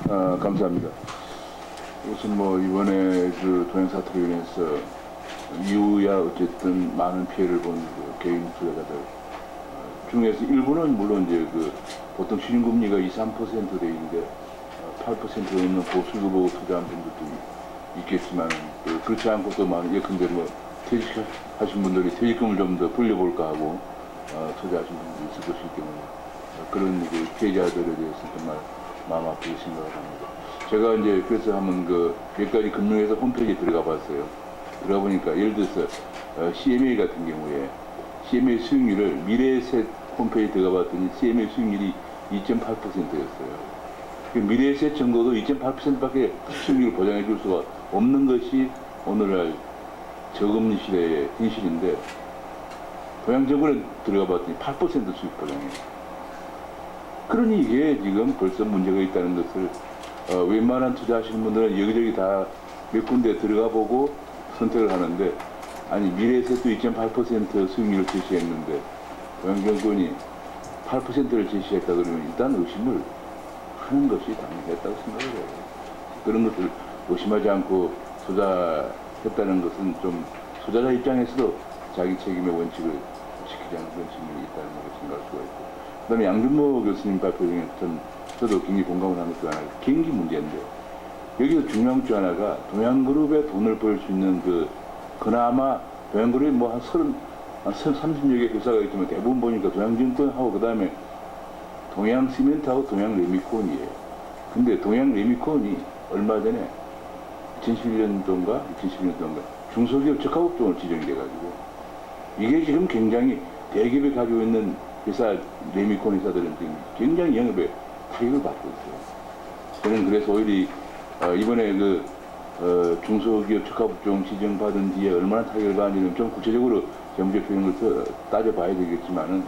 감사합니다. 우선 뭐 이번에 그 동행 사태로 인해서 이후야 어쨌든 많은 피해를 본 그 개인 투자자들 중에서 일부는 물론 이제 그 보통 시중금리가 2, 3% 되는데 8% 넘는 고수익을 보고 투자한 분들도 있겠지만 그렇지 않고 또 많은 예컨대 뭐 퇴직하신 분들이 퇴직금을 좀 더 불려볼까 하고 투자하신 분들이 있을 것이기 때문에 그런 이제 피해자들에 대해서 정말 마음 아프게 생각을 합니다. 제가 이제 그래서 한번 몇 가지 금융회사 홈페이지에 들어가 봤어요. 들어가 보니까 예를 들어서 CMA 같은 경우에 CMA 수익률을 미래에셋 홈페이지에 들어가 봤더니 CMA 수익률이 2.8%였어요. 미래에셋 정도도 2.8%밖에 수익률을 보장해 줄 수가 없는 것이 오늘날 저금리 시대의 현실인데 동양증권에 들어가 봤더니 8% 수익 보장해요. 그러니 이게 지금 벌써 문제가 있다는 것을 웬만한 투자하시는 분들은 여기저기 다 몇 군데 들어가 보고 선택을 하는데 아니 미래에셋도 2.8% 수익률을 제시했는데 동양증권이 8%를 제시했다 그러면 일단 의심을 하는 것이 당연했다고 생각을 해요. 그런 것을 의심하지 않고 투자했다는 것은 좀 투자자 입장에서도 자기 책임의 원칙을 지키지 않는 그런 측면이 있다는 것을 생각할 수가 있고 그 다음에 양준모 교수님 발표 중에 저도 굉장히 공감을 하는 것도 하나 경기 문제인데 여기서 중요한 것 중 하나가 동양그룹에 돈을 벌 수 있는 그나마 동양그룹이 뭐 한 30여 개 회사가 있지만 대부분 보니까 동양증권하고 그 다음에 동양시멘트하고 동양레미콘이에요. 근데 동양레미콘이 얼마 전에 2011년도인가 중소기업 적합업종으로 지정이 돼가지고 이게 지금 굉장히 대기업이 가지고 있는 회사 레미콘 회사들은 지금 굉장히 영업에 타격을 받고 있어요. 저는 그래서 오히려 이번에 중소기업 적합업종 지정받은 뒤에 얼마나 타격을 받는지는 좀 구체적으로 경제 표현을 따져봐야 되겠지만은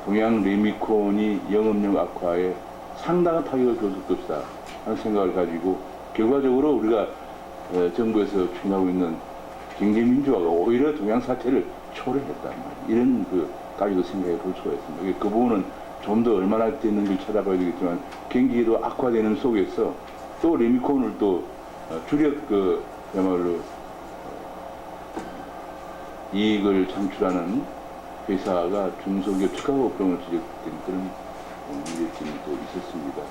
동양 레미콘이 영업력 악화에 상당한 타격을 줄 것이다 하는 생각을 가지고 결과적으로 우리가 정부에서 추진하고 있는 경제민주화가 오히려 동양 사태를 초래했단 말이에요. 이런 가지고 생각해 볼 수가 있습니다. 그 부분은 좀 더 얼마나 됐는지 찾아봐야 되겠지만 경기도 악화되는 속에서 또 레미콘을 또 주력 그야말로 이익을 창출하는 회사가 중소기업 특화업종을 지적된 그런 문제점이 또 있었습니다.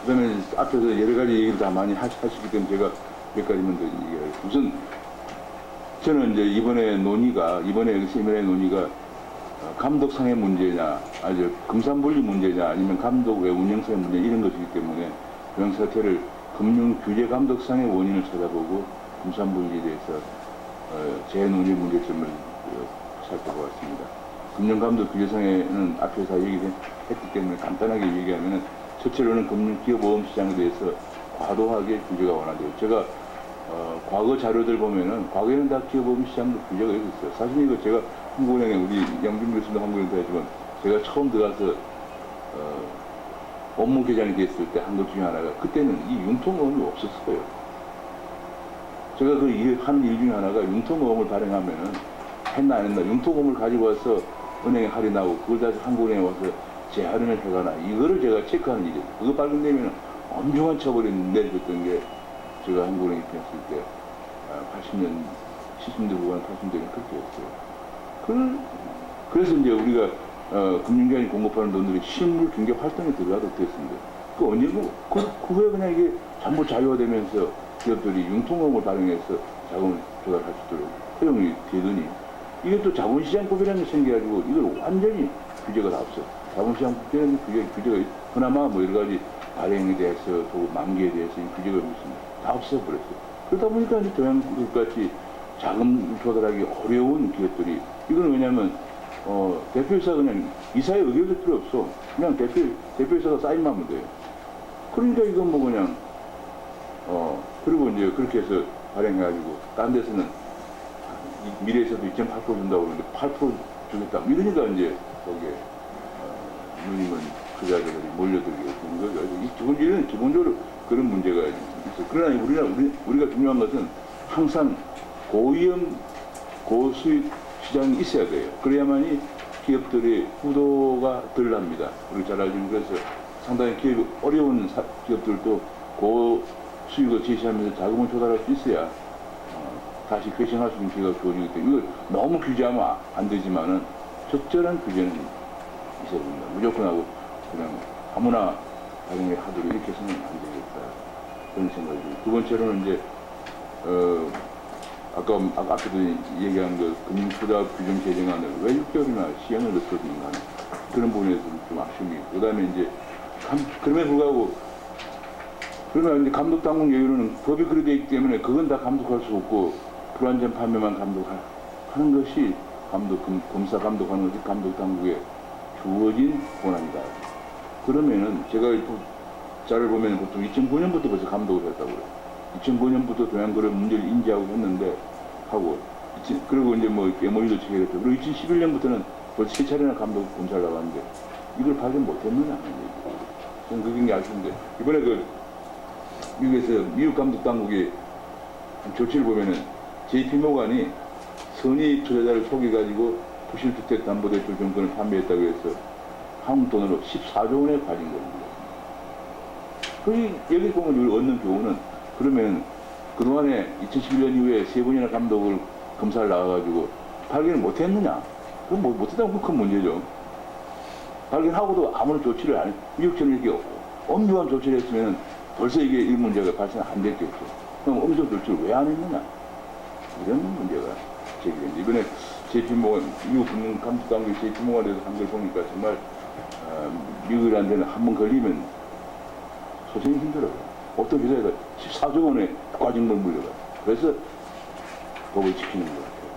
그 다음에 앞에서 여러 가지 얘기를 다 많이 하시기 때문에 제가 몇 가지만 더 얘기하겠습니다. 우선 저는 이제 이번에 세미나의 논의가 감독상의 문제냐, 아주 금산분리 문제냐, 아니면 감독 외 운영상의 문제 이런 것이기 때문에 동양사태를 금융규제 감독상의 원인을 찾아보고 금산분리에 대해서 제 논의 문제점을 살펴보았습니다. 금융감독 규제상에는 앞에서 얘기했기 때문에 간단하게 얘기하면 첫째로는 금융기업보험시장에 대해서 과도하게 규제가 완화되고 제가 과거 자료들 보면은 과거에는 다 기업보험시장도 규제가 있었어요. 사실 이거 제가 한국은행에 우리 양준모 교수도 한국은행도 하지만 제가 처음 들어가서 업무 개장이 됐을 때 한 것 중에 하나가 그때는 이 융통보험이 없었어요. 제가 하는 일 중에 하나가 융통보험을 발행하면은 했나 안 했나 융통보험을 가지고 와서 은행에 할인하고 그걸 다시 한국은행에 와서 재할인을 해가나 이거를 제가 체크하는 일이에요. 그거 발견되면 엄중한 처벌을 내려줬던 게 제가 한국은행에 입했을 때 80년, 70년대 후반 80년대는 그렇게 했어요. 그래서 이제 우리가 금융기관이 공급하는 돈들이 실물 경제 활동에 들어가도록 됐습니다. 그 언제 그 후에 그냥 이게 전부 자유화되면서 기업들이 융통보험을 발행해서 자금을 조달할 수 있도록 허용이 되더니 이게 또 자본시장법이라는 게 생겨가지고 이걸 완전히 규제가 다 없어요. 자본시장법이라는 규제가 그나마 뭐 여러 가지 발행에 대해서 또 만기에 대해서 규제가 있습니다. 다 없애버렸어요. 그러다 보니까 이제 동양그룹같이 자금 조달하기 어려운 기업들이 이건 왜냐면 대표이사 그냥 이사의 의결될 필요 없어. 그냥 대표이사가 사인만 하면 돼요. 그러니까 이건 뭐 그냥 그리고 이제 그렇게 해서 발행해가지고 딴 데서는 미래에서도 2.8% 준다고 그러는데 8% 주겠다. 이러니까 이제 거기에 누님은 투자자들이 몰려들게 되는 거죠. 이런 기본적으로 그런 문제가 있어요. 그러나 우리가 중요한 것은 항상 고위험, 고수익 시장이 있어야 돼요. 그래야만이 기업들의 후도가 덜 납니다. 우리 잘 알지만 그래서 상당히 기업이 어려운 기업들도 고수익을 제시하면서 자금을 조달할 수 있어야 다시 쇄신할 수 있는 기회가 주어지기 때문에 이걸 너무 규제하면 안 되지만은 적절한 규제는 있어야 됩니다. 무조건 하고 그냥 아무나 가정에 하도록 이렇게 해서는 안 되겠다. 그런 생각이. 두 번째로는 이제 아까도 얘기한 그 금융투자 규정 제정안을 왜 6개월이나 시행을 늦췄는가 하는 그런 부분에서 좀 아쉬움이 있고, 그 다음에 이제 그럼에도 불구하고 그러면 이제 감독 당국 얘기로는 법이 그렇게 되어 있기 때문에 그건 다 감독할 수 없고 불완전 판매만 감독하는 것이 검사 감독하는 것이 감독 당국에 주어진 권한이다. 그러면은 제가 자를 보면 보통 2009년부터 벌써 감독을 했다고 그래요. 2009년부터 동양 그런 문제를 인지하고 했는데 그리고 이제 뭐 MOU도 체결했죠. 그리고 2011년부터는 벌써 3차례나 감독 검사를 나갔는데 이걸 발견 못했느냐 하는 얘기죠. 저는 그게 굉장히 아쉬운데 이번에 미국에서 미국 감독 당국이 조치를 보면은 JP 모간이 선의 투자자를 속여가지고 부실주택담보대출 정권을 판매했다고 해서 한국 돈으로 14조 원에 가진 겁니다. 여기 보면 우리 얻는 교훈은 그러면 그동안에 2011년 이후에 3번이나 감독을 검사를 나가가지고 발견을 못했느냐? 그건 못했다면 큰 문제죠. 발견하고도 아무런 조치를 안 해. 미국처럼 이렇게 엄중한 조치를 했으면 벌써 이 문제가 발생 안 됐겠죠. 그럼 엄중 조치를 왜 안 했느냐? 이런 문제가 제기됩니다. 이번에 미국 금융감독당국이 JP모간에 대해서 한 걸 보니까 정말 미국이라는 데는 한 번 걸리면 소생이 힘들어요. 어떤 회사에다 14조 원의 과징금을 물려가요. 그래서 법을 지키는 것 같아요.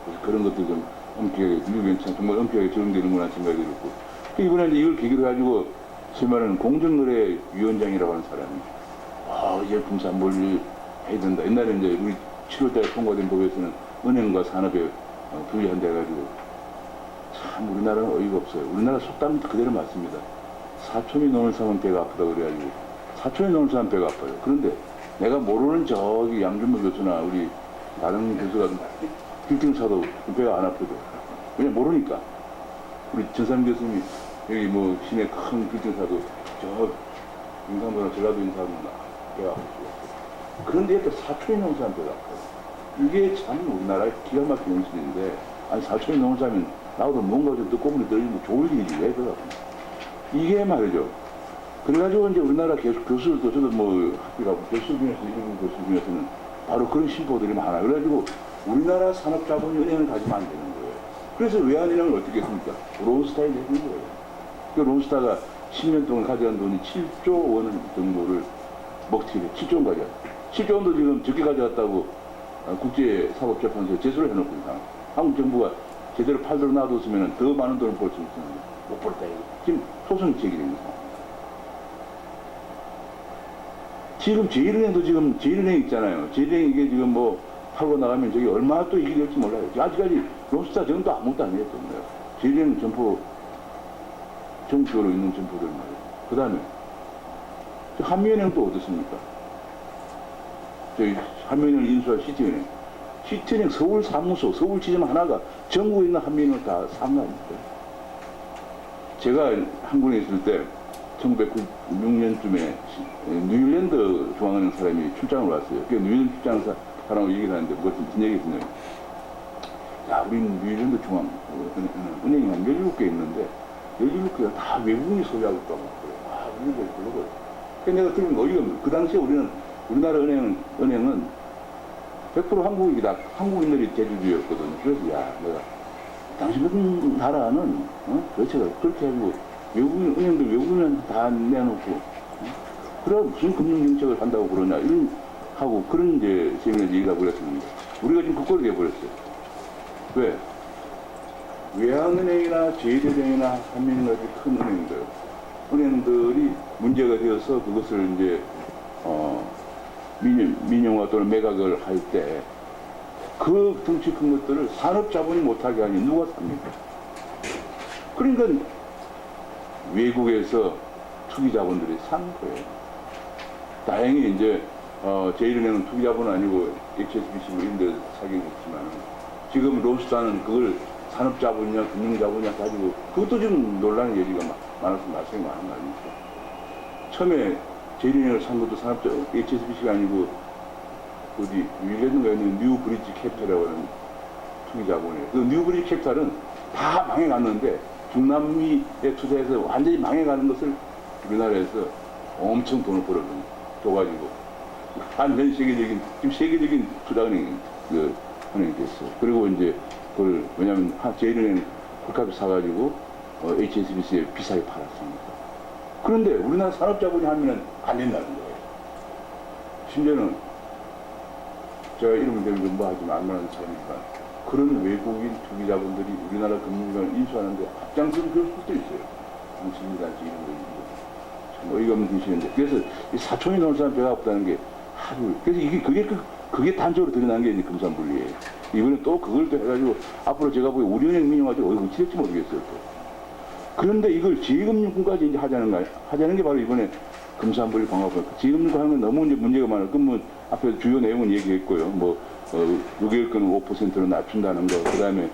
그래서 그런 것들 좀 엄격하게, 미국엔 정말 엄격하게 적용되는구나 생각이 들었고. 이번에 이제 이걸 계기로 해가지고, 소위 말하는 공정거래위원장이라고 하는 사람이, 이제 분산물을 해야 된다. 옛날에 이제 우리 7월달에 통과된 법에서는 은행과 산업에 분리한다 해가지고, 참 우리나라는 어이가 없어요. 우리나라 속담 그대로 맞습니다. 사촌이 노는 사람은 배가 아프다 그래가지고, 사촌이 노는 사람은 배가 아파요. 그런데 내가 모르는 저기 양준모 교수나 우리 다른 교수가 빌딩 사도 배가 안 아프죠. 왜냐 모르니까. 우리 전삼 교수님이 여기 뭐 시내 큰 빌딩 사도 저 인상도나 전라도인 사람은 배가 아프죠. 그런데 또 사촌이 노는 사람 배가 아파요. 이게 참 우리나라의 기가 막힌 현실인데, 아니 사촌이 노는 사람은 나도 뭔가 좀 뜻고문이 떨리면 좋을 일이지 왜 그러고. 이게 말이죠. 그래가지고 이제 우리나라 교수들도 저도 뭐 학교 가고 교수 중에서 일본 교수 중에서는 바로 그런 신보들이 많아요. 그래가지고 우리나라 산업자본이 은행을 가지면 안 되는 거예요. 그래서 외환은행을 어떻게 했습니까? 론스타에 내는 거예요. 그 론스타가 10년 동안 가져간 돈이 7조 원 정도를 먹튀를 해. 7조 원 가져갔어요. 7조 원도 지금 적게 가져갔다고 국제사법재판소에 제소를 해놓고 있다. 한국 정부가 제대로 팔도록 놔뒀으면 더 많은 돈을 벌 수 있었는데 못 벌었다. 지금 소송이 제기된 거죠. 지금 제1은행 있잖아요. 제1은행 이게 지금 뭐 팔고 나가면 저기 얼마나 또 이익이 될지 몰라요. 아직까지 론스타 지금도 아무것도 안 했던 거예요. 제1은행 정표로 있는 점포들 말이에요. 그 다음에 한미은행 또 어떻습니까? 저희 한미은행을 인수한 시티은행. 시티은행 서울 사무소, 서울 지점 하나가 전국에 있는 한미은행을 다 산 거 아닙니까? 제가 한국에 있을 때 1996년쯤에 뉴질랜드 중앙은행 사람이 출장을 왔어요. 그 뉴질랜드 출장 사람하고 얘기를 하는데 무슨 얘기가 있냐면, 야, 우리는 뉴질랜드 중앙은행이 한 17개 있는데 17개가 다 외국인이 소유하고 있다고 그래요. 우리는 별로. 그래서 내가 들은 어이가 없는, 그 당시에 우리나라 은행은 100% 한국이다. 한국인들이 대주주였거든요. 그래서 야, 내가 당신 나라는 도대체 그렇게 해가지고 은행도 외국인은 다 내놓고 그래 무슨 금융정책을 한다고 그러냐 하고 그런 이제 세미나 얘기가 그랬습니다. 우리가 지금 그꼴이 돼버렸어요. 왜? 외환은행이나 제1은행이나 한민은행 같은 큰 은행들이 문제가 되어서 그것을 이제 민영화 또는 매각을 할 때 그 덩치 큰 것들을 산업자본이 못하게 하니 누가 삽니까? 그러니까 외국에서 투기자본들이 산 거예요. 다행히 이제 제1은행은 투기자본은 아니고 HSBC 뭐 이런 데 사긴 했지만 지금 론스타는 그걸 산업자본이냐 금융자본이냐 가지고 그것도 지금 논란의 여지가 많아서 말씀이 많은 거 아닙니까? 처음에 제일은행을 산 것도 산업자 HSBC가 아니고 어디 윌레든가 있는 뉴브리지 캐피탈이라고 하는 투기자본이에요. 그 뉴브리지 캐피탈은 다 망해갔는데 중남미에 투자해서 완전히 망해가는 것을 우리나라에서 엄청 돈을 벌어가지고 완전 세계적인 지금 세계적인 투자은행 그 은행이 됐어요. 그리고 이제 그걸 왜냐하면 제일은행 홀값에 사가지고 HSBC에 비싸게 팔았습니다. 그런데 우리나라 산업자본이 하면은 안 된다는 거예요. 심지어는 제가 이름을 대면 좀 뭐하지만 안만한 사람이지만 그런 외국인 투기자본들이 우리나라 금융기관을 인수하는데 앞장서서 그럴 수도 있어요. 당신이란지 이런 거 있고 참 어이가 없는 짓이는데 그래서 이 사촌이 넘는 사람 배가 없다는 게 하루 그래서 그게 단적으로 드러난 게 이제 금산분리예요. 이번에 또 그걸 또 해가지고 앞으로 제가 보기 우리은행 민영화도 어디 어찌될지 모르겠어요. 또. 그런데 이걸 지금융권까지 이제 하자는 게 바로 이번에 금산분리 방어권. 지금융권 하는 건 너무 이제 문제가 많아요. 그럼 뭐 앞에 주요 내용은 얘기했고요. 뭐 6개월권 5%로 낮춘다는 거, 그 다음에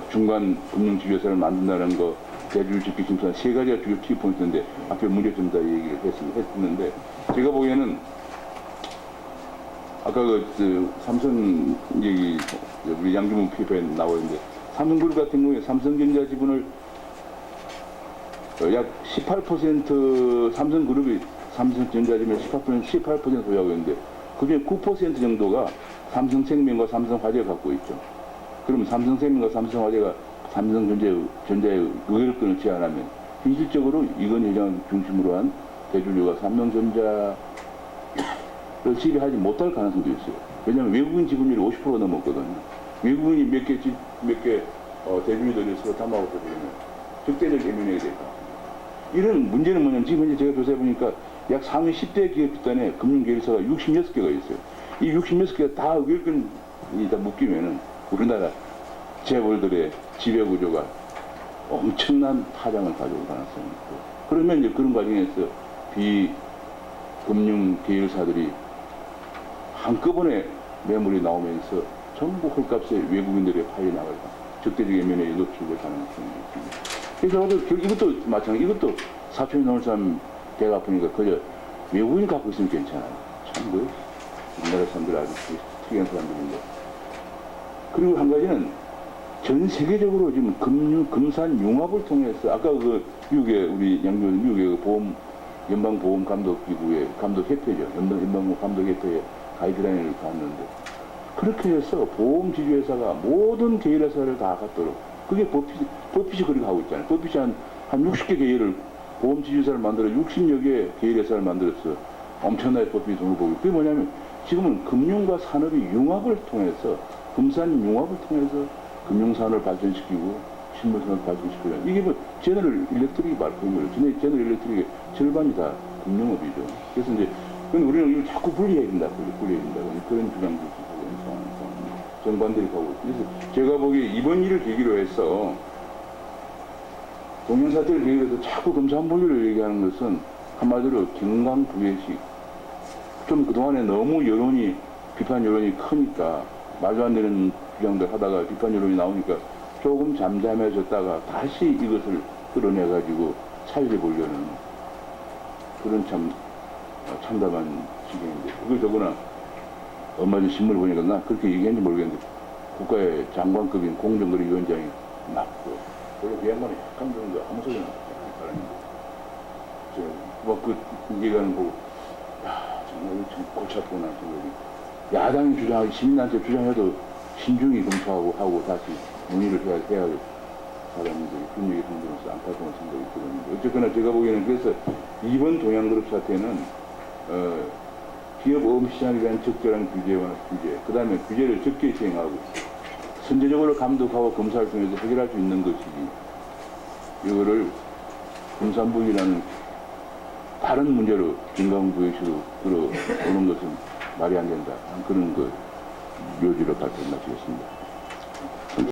중간 금융지주회사를 만든다는 거, 대주주 집계 심사 세 가지가 주요 키포인트인데 앞에 문제점 다 얘기를 했는데 제가 보기에는 아까 그 삼성 얘기 우리 양주문 PF에 나오는데 삼성그룹 같은 경우에 삼성전자 지분을 약 18% 삼성그룹이 삼성전자 지분의 18% 소유하고 있는데 그중에 9% 정도가 삼성생명과 삼성화재가 갖고 있죠. 그러면 삼성생명과 삼성화재가 삼성전자의 의결권을 제한하면 현실적으로 이건 회장 중심으로 한 대주주가 삼성전자를 지배하지 못할 가능성도 있어요. 왜냐하면 외국인 지분율이 50% 넘었거든요. 외국인이 몇 개 대주주들이 서로 담아갖고 되면 적대적 M&A가 될까. 이런 문제는 뭐냐면 지금 현재 제가 조사해보니까 약 상위 10대 기업 집단에 금융계열사가 66개가 있어요. 이 66개가 다 의결권이 다 묶이면은 우리나라 재벌들의 지배구조가 엄청난 파장을 가져올 가능성이 있고 그러면 이제 그런 과정에서 비금융 계열사들이 한꺼번에 매물이 나오면서 전부 헐값에 외국인들의 파이 나갈까 적대적 M&A에 노출될 가능성이 있습니다. 그래서 이것도 마찬가지, 이것도 사촌이 넘을 사람 배가 아프니까 그저 외국인 갖고 있으면 괜찮아요. 참 그 우리나라 사람들 아주 특이한 사람들인데. 그리고 한 가지는 전 세계적으로 지금 금산 융합을 통해서 아까 그 미국의 우리 양조는 미국의 그 연방보험감독기구의 감독협회죠. 연방보험감독협회의 가이드라인을 갔는데 그렇게 해서 보험지주회사가 모든 계열회사를 다 갖도록 그게 버핏이 그렇게 하고 있잖아요. 버핏이 한 60개 계열을 보험지주회사를 만들어 60여 개 계열회사를 만들었어. 엄청나게 버핏이 돈을 벌고 그게 뭐냐면 지금은 금융과 산업이 융합을 통해서 금산 융합을 통해서 금융산업을 발전시키고 신문산업을 발전시키고 이게 뭐 제너럴 일렉트릭이 말하는 거예요. 제너럴 일렉트릭의 절반이 다 금융업이죠. 그래서 이제 근데 우리는 이걸 자꾸 분리해야 된다. 그런 주장도 있고 정반대로 가고 그래서 제가 보기에 이번 일을 계기로 해서 동영사태를 계기로 해서 자꾸 금산분리를 얘기하는 것은 한마디로 경강부회식 좀 그동안에 너무 비판 여론이 크니까 말도 안 되는 주장들 하다가 비판 여론이 나오니까 조금 잠잠해졌다가 다시 이것을 끌어내가지고 차이를 보려는 그런 참담한 지경인데 그걸 더구나 얼마 전 신문을 보니까 나 그렇게 얘기했는지 모르겠는데 국가의 장관급인 공정거래위원장이 맞고 그리고 그 양반이 약간 정도 아무 소리나 막그 얘기하는 거 보고 야 정말 참 골치 아프구나 생각이 야당이 주장하기 시민한테 주장해도 신중히 검토하고 하고 다시 문의를 해야 할 사람들이 그런 얘기 들으면서 안타까운 생각이 들었는데 어쨌거나 제가 보기에는 그래서 이번 동양그룹 사태는 기업 어음시장에 대한 적절한 규제, 그 다음에 규제를 적게 시행하고 선제적으로 감독하고 검사를 통해서 해결할 수 있는 것이지 이거를 금산분리라는 다른 문제로 경강부회식으로 끌어오는 것은 말이 안 된다. 그런 그 묘지로 발표 마치겠습니다.